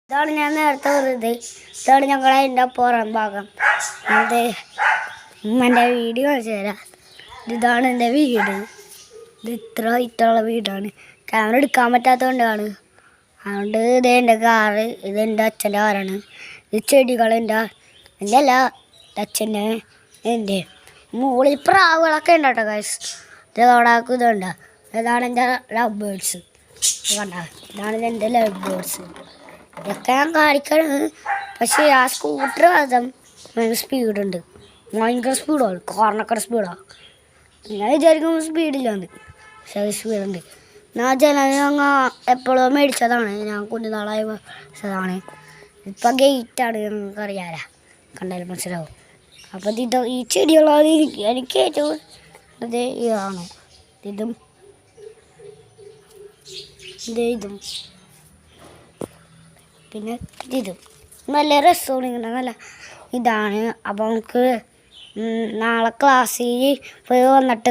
ഇതാണ് ഞാൻ നേരത്തെ പറഞ്ഞത്. ഇതാണ് ഞങ്ങളതിൻ്റെ പുറം ഭാഗം. അത് എൻ്റെ വീഡിയോ കാണിച്ചു തരാം. ഇതാണ് എൻ്റെ വീട്. ഇത് ഇത്ര ഹൈറ്റുള്ള വീടാണ്. ക്യാമറ എടുക്കാൻ പറ്റാത്തതുകൊണ്ടാണ്. അതുകൊണ്ട് ഇത് എൻ്റെ കാറ്. ഇത് എൻ്റെ അച്ഛൻ്റെ കാറാണ്. ഇത് ചെടികളെൻ്റെ എൻ്റെ അല്ല അച്ഛൻ്റെ എൻ്റെ മുകളിൽ പ്രാവുകളൊക്കെ ഉണ്ട് കേട്ടോ ഗൈസ്. ഇത് അവിടെ ഇതുണ്ട്. ഇതാണ് എൻ്റെ ലവ് ബേർഡ്സ്. കണ്ട, ഇതാണ് എൻ്റെ ലവ് ബേർഡ്സ്. ഇതൊക്കെ ഞാൻ കാണിക്കാണ്. പക്ഷേ ആ സ്കൂട്ടർ അതും ഭയങ്കര സ്പീഡുണ്ട്. ഭയങ്കര സ്പീഡാണ്. കോർണക്കട സ്പീഡാണ്. ഞാൻ വിചാരിക്കുമ്പോൾ സ്പീഡില്ലാന്ന്. പക്ഷേ അത് സ്പീഡുണ്ട്. ഞാൻ ഞങ്ങൾ എപ്പോഴും മേടിച്ചതാണ്. ഞാൻ കുഞ്ഞുനാളായി മേടിച്ചതാണ്. ഇപ്പം ഗേറ്റാണ്. ഞങ്ങൾക്കറിയാലോ, കണ്ടാലും മനസ്സിലാവും. അപ്പം ഈ ചെടികളാണ് എനിക്ക് ഏറ്റവും ഇത് ഇതാണ്. ഇതും ഇതും പിന്നെ ഇതും നല്ല രസമാണ്. ഇങ്ങനെ നല്ല ഇതാണ്. അപ്പം നമുക്ക് നാളെ ക്ലാസ്സിൽ പോയി വന്നിട്ട്